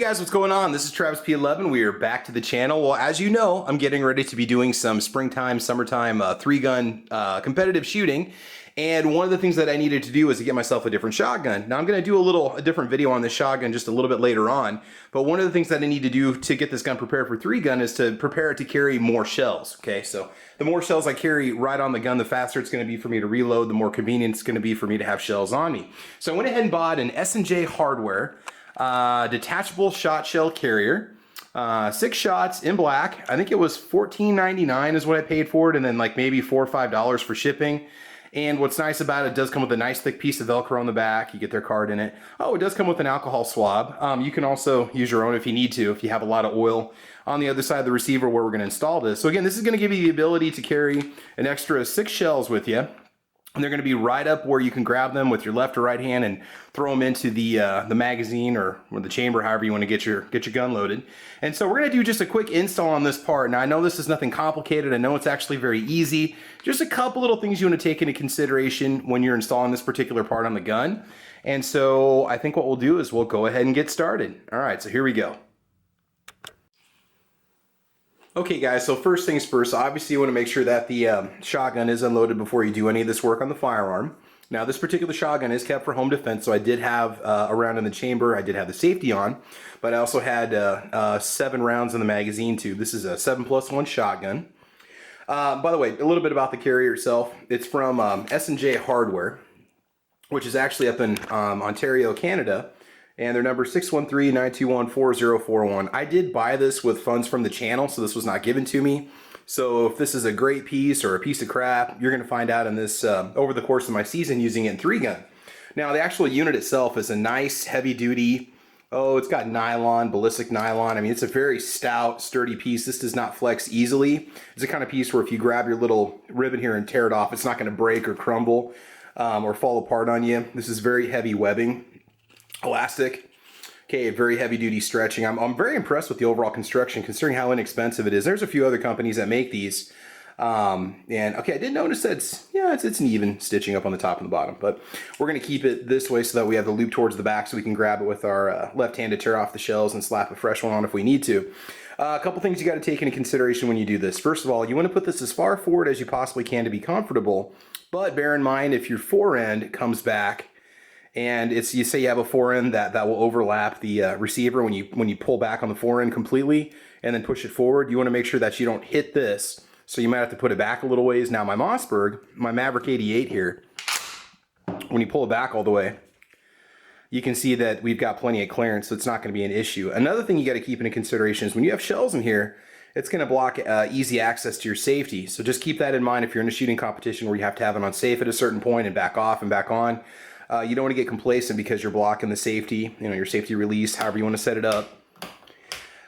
guys, what's going on? This is Travis P11. We are back to the channel. Well, as you know, I'm getting ready to be doing some springtime, summertime three-gun competitive shooting. And one of the things that I needed to do was to get myself a different shotgun. Now I'm going to do a different video on this shotgun just a little bit later on. But one of the things that I need to do to get this gun prepared for three-gun is to prepare it to carry more shells. Okay, so the more shells I carry right on the gun, the faster it's going to be for me to reload, the more convenient it's going to be for me to have shells on me. So I went ahead and bought an S&J Hardware detachable shot shell carrier, 6 shots in black. I think it was $14.99 is what I paid for it, and then like maybe $4 or $5 for shipping. And what's nice about it, it does come with a nice thick piece of Velcro on the back. You get their card in it. Oh, it does come with an alcohol swab. You can also use your own if you need to, if you have a lot of oil on the other side of the receiver where we're going to install this. So again, this is going to give you the ability to carry an extra 6 shells with you. And they're going to be right up where you can grab them with your left or right hand and throw them into the magazine or the chamber, however you want to get your gun loaded. And so we're going to do just a quick install on this part. Now I know this is nothing complicated. I know it's actually very easy. Just a couple little things you want to take into consideration when you're installing this particular part on the gun. And so I think what we'll do is we'll go ahead and get started. All right, so here we go. Okay guys, so first things first, obviously you want to make sure that the shotgun is unloaded before you do any of this work on the firearm. Now this particular shotgun is kept for home defense, so I did have a round in the chamber, I did have the safety on, but I also had 7 rounds in the magazine too. This is a 7+1 shotgun. By the way, a little bit about the carrier itself. It's from S&J Hardware, which is actually up in Ontario, Canada. And their number is 613-921-4041. I did buy this with funds from the channel, so this was not given to me. So if this is a great piece or a piece of crap, you're going to find out in this over the course of my season using it in 3-gun. Now the actual unit itself is a nice heavy duty, it's got nylon, ballistic nylon. I mean, it's a very stout, sturdy piece. This does not flex easily. It's the kind of piece where if you grab your little ribbon here and tear it off, it's not going to break or crumble or fall apart on you. This is very heavy webbing. Elastic. Okay, very heavy duty stretching. I'm very impressed with the overall construction considering how inexpensive it is. There's a few other companies that make these. And okay, I did notice that it's an even stitching up on the top and the bottom, but we're going to keep it this way so that we have the loop towards the back so we can grab it with our left hand to tear off the shells and slap a fresh one on if we need to. A couple things you got to take into consideration when you do this. First of all, you want to put this as far forward as you possibly can to be comfortable, but bear in mind if your fore end comes back and you say you have a fore end that will overlap the receiver when you pull back on the fore end completely and then push it forward, you want to make sure that you don't hit this. So you might have to put it back a little ways. Now my Mossberg, my Maverick 88 here, when you pull it back all the way, you can see that we've got plenty of clearance, so it's not going to be an issue. Another thing you got to keep into consideration is when you have shells in here, it's going to block easy access to your safety. So just keep that in mind if you're in a shooting competition where you have to have it on safe at a certain point and back off and back on. You don't want to get complacent because you're blocking the safety, your safety release, however you want to set it up.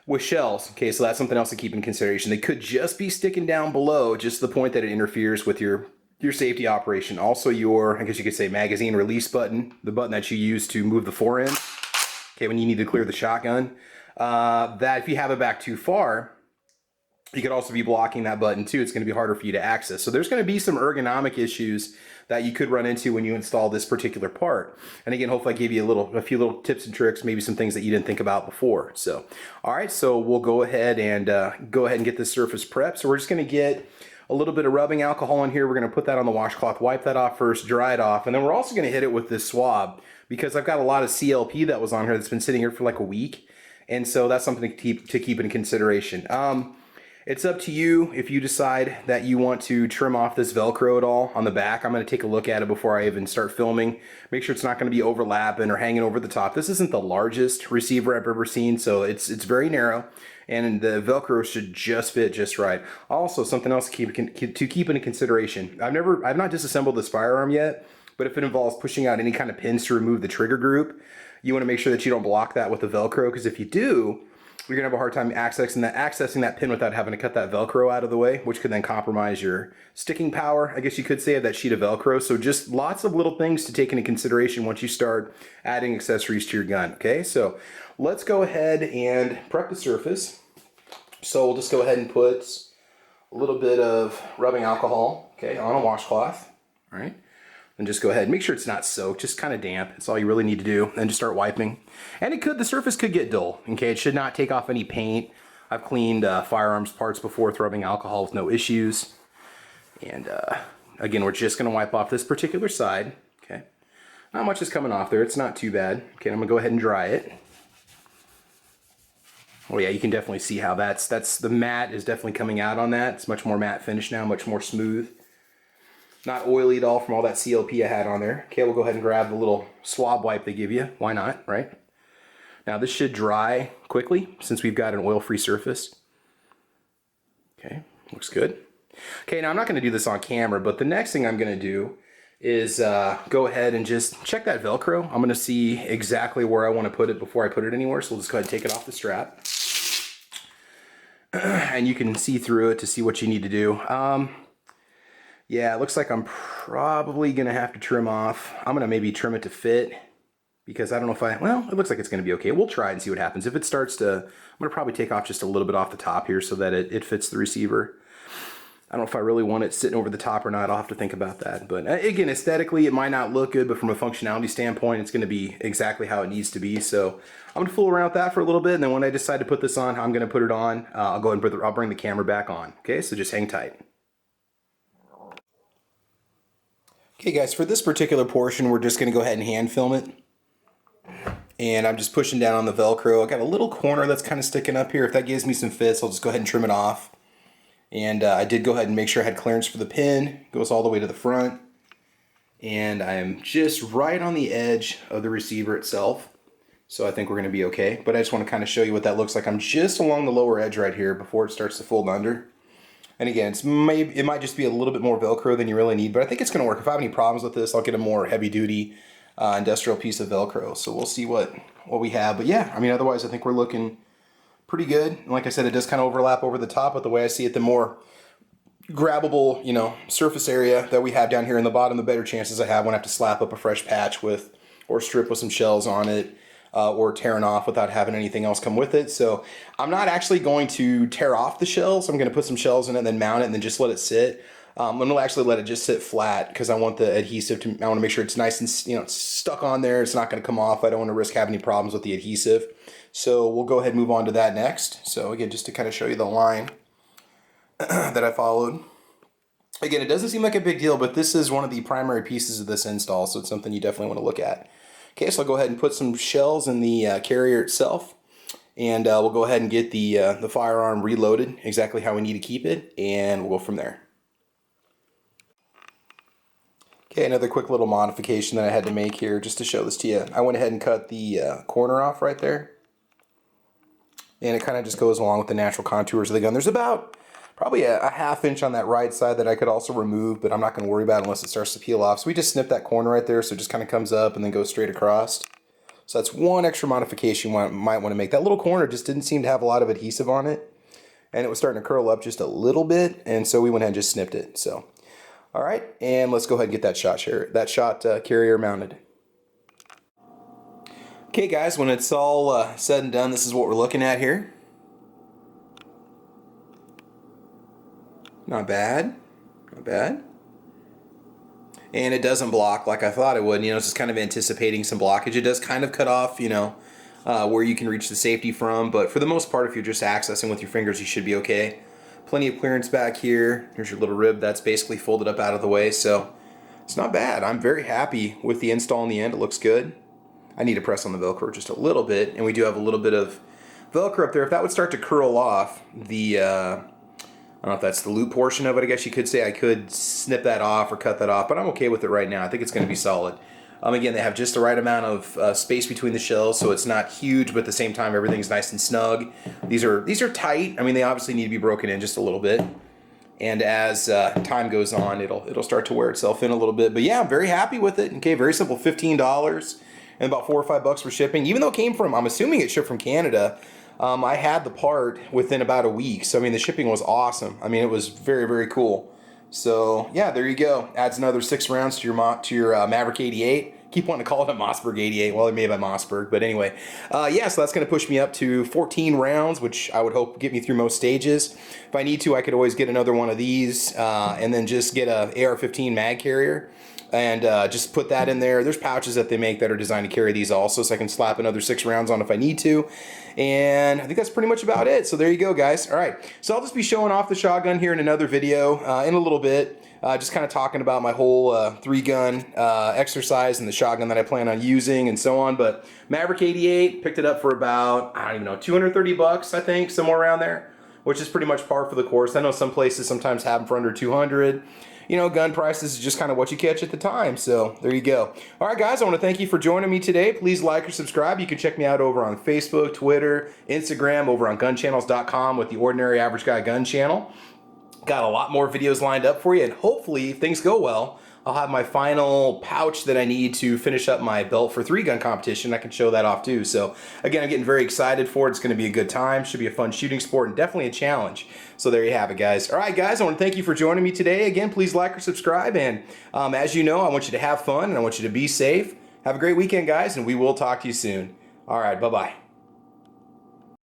With shells, okay, so that's something else to keep in consideration. They could just be sticking down below, just to the point that it interferes with your safety operation. Also your, I guess you could say, magazine release button, the button that you use to move the fore end, okay, when you need to clear the shotgun. That if you have it back too far, you could also be blocking that button too. It's going to be harder for you to access. So there's going to be some ergonomic issues that you could run into when you install this particular part. And again, hopefully I gave you a few little tips and tricks, maybe some things that you didn't think about before. So, all right, so we'll go ahead and get this surface prepped. So we're just going to get a little bit of rubbing alcohol in here. We're going to put that on the washcloth, wipe that off first, dry it off, and then we're also going to hit it with this swab because I've got a lot of CLP that was on here that's been sitting here for like a week. And so that's something to keep in consideration. It's up to you if you decide that you want to trim off this Velcro at all on the back. I'm going to take a look at it before I even start filming. Make sure it's not going to be overlapping or hanging over the top. This isn't the largest receiver I've ever seen, so it's very narrow, and the Velcro should just fit just right. Also, something else to keep into consideration. I've not disassembled this firearm yet, but if it involves pushing out any kind of pins to remove the trigger group, you want to make sure that you don't block that with the Velcro, because if you do, you're gonna have a hard time accessing that pin without having to cut that Velcro out of the way, which could then compromise your sticking power, I guess you could say, of that sheet of Velcro. So just lots of little things to take into consideration once you start adding accessories to your gun, okay? So let's go ahead and prep the surface. So we'll just go ahead and put a little bit of rubbing alcohol, okay, on a washcloth, all right? And just go ahead and make sure it's not soaked, just kind of damp. That's all you really need to do. And just start wiping. And the surface could get dull. Okay, it should not take off any paint. I've cleaned firearms parts before with rubbing alcohol with no issues. And again, we're just going to wipe off this particular side. Okay, not much is coming off there. It's not too bad. Okay, I'm going to go ahead and dry it. Oh yeah, you can definitely see how that's the matte is definitely coming out on that. It's much more matte finish now, much more smooth. Not oily at all from all that CLP I had on there. Okay, we'll go ahead and grab the little swab wipe they give you. Why not, right? Now this should dry quickly since we've got an oil-free surface. Okay, looks good. Okay, now I'm not going to do this on camera, but the next thing I'm going to do is go ahead and just check that Velcro. I'm going to see exactly where I want to put it before I put it anywhere, so we'll just go ahead and take it off the strap. And you can see through it to see what you need to do. Yeah, it looks like I'm probably going to have to trim off. I'm going to maybe trim it to fit because I don't know if well, it looks like it's going to be okay. We'll try and see what happens. If it starts to, I'm going to probably take off just a little bit off the top here so that it fits the receiver. I don't know if I really want it sitting over the top or not. I'll have to think about that. But again, aesthetically, it might not look good, but from a functionality standpoint, it's going to be exactly how it needs to be. So I'm going to fool around with that for a little bit. And then when I decide to put this on, I'm going to put it on. I'll go ahead and I'll bring the camera back on. Okay, so just hang tight. Okay guys, for this particular portion, we're just going to go ahead and hand film it. And I'm just pushing down on the Velcro. I got a little corner that's kind of sticking up here. If that gives me some fits, I'll just go ahead and trim it off. And I did go ahead and make sure I had clearance for the pin. It goes all the way to the front. And I am just right on the edge of the receiver itself. So I think we're going to be okay. But I just want to kind of show you what that looks like. I'm just along the lower edge right here before it starts to fold under. And again, it might just be a little bit more Velcro than you really need, but I think it's going to work. If I have any problems with this, I'll get a more heavy-duty industrial piece of Velcro. So we'll see what we have. But yeah, I mean, otherwise I think we're looking pretty good. And like I said, it does kind of overlap over the top, but the way I see it, the more grabbable, surface area that we have down here in the bottom, the better chances I have when I have to slap up a fresh patch or strip with some shells on it. Or tearing off without having anything else come with it. So I'm not actually going to tear off the shells. I'm going to put some shells in it and then mount it and then just let it sit. I'm going to actually let it just sit flat because I want the adhesive to, I want to make sure it's nice and stuck on there. It's not going to come off. I don't want to risk having any problems with the adhesive. So we'll go ahead and move on to that next. So again, just to kind of show you the line that I followed. Again, it doesn't seem like a big deal, but this is one of the primary pieces of this install. So it's something you definitely want to look at. Okay, so I'll go ahead and put some shells in the carrier itself, and we'll go ahead and get the firearm reloaded exactly how we need to keep it, and we'll go from there. Okay, another quick little modification that I had to make here just to show this to you. I went ahead and cut the corner off right there, and it kind of just goes along with the natural contours of the gun. There's about probably a ½ inch on that right side that I could also remove, but I'm not going to worry about it unless it starts to peel off. So we just snip that corner right there, so it just kind of comes up and then goes straight across. So that's one extra modification you might want to make. That little corner just didn't seem to have a lot of adhesive on it, and it was starting to curl up just a little bit, and so we went ahead and just snipped it. So, all right, and let's go ahead and get that shot carrier mounted. Okay, guys, when it's all said and done, this is what we're looking at here. Not bad, not bad. And it doesn't block like I thought it would. It's just kind of anticipating some blockage. It does kind of cut off, where you can reach the safety from. But for the most part, if you're just accessing with your fingers, you should be okay. Plenty of clearance back here. Here's your little rib that's basically folded up out of the way. So it's not bad. I'm very happy with the install in the end. It looks good. I need to press on the Velcro just a little bit. And we do have a little bit of Velcro up there. If that would start to curl off, I don't know if that's the loop portion of it, I guess you could say. I could snip that off or cut that off, but I'm okay with it right now. I think it's going to be solid. Again, they have just the right amount of space between the shells, so it's not huge, but at the same time, everything's nice and snug. These are tight. I mean, they obviously need to be broken in just a little bit. And as time goes on, it'll start to wear itself in a little bit. But yeah, I'm very happy with it. Okay, very simple, $15 and about $4 or $5 for shipping. Even though it came from, I'm assuming it shipped from Canada. I had the part within about a week, so I mean the shipping was awesome. I mean it was very, very cool. So yeah, there you go. Adds another 6 rounds to your Maverick 88. Keep wanting to call it a Mossberg 88. Well, it may be Mossberg, but anyway. Yeah, so that's going to push me up to 14 rounds, which I would hope will get me through most stages. If I need to, I could always get another one of these and then just get a AR-15 mag carrier. and just put that in there. There's pouches that they make that are designed to carry these also, so I can slap another 6 rounds on if I need to. And I think that's pretty much about it. So there you go, guys. All right, so I'll just be showing off the shotgun here in another video in a little bit. Just kind of talking about my whole 3-gun exercise and the shotgun that I plan on using and so on. But Maverick 88, picked it up for about, I don't even know, 230 bucks, I think, somewhere around there, which is pretty much par for the course. I know some places sometimes have them for under 200. You know, gun prices is just kind of what you catch at the time. So there you go. All right, guys, I want to thank you for joining me today. Please like or subscribe. You can check me out over on Facebook, Twitter, Instagram, over on gunchannels.com with the Ordinary Average Guy Gun Channel. Got a lot more videos lined up for you, and hopefully, if things go well, I'll have my final pouch that I need to finish up my belt for 3-gun competition. I can show that off too. So again, I'm getting very excited for it. It's going to be a good time. Should be a fun shooting sport and definitely a challenge. So there you have it, guys. All right, guys, I want to thank you for joining me today. Again, please like or subscribe. And as you know, I want you to have fun and I want you to be safe. Have a great weekend, guys, and we will talk to you soon. All right, bye-bye.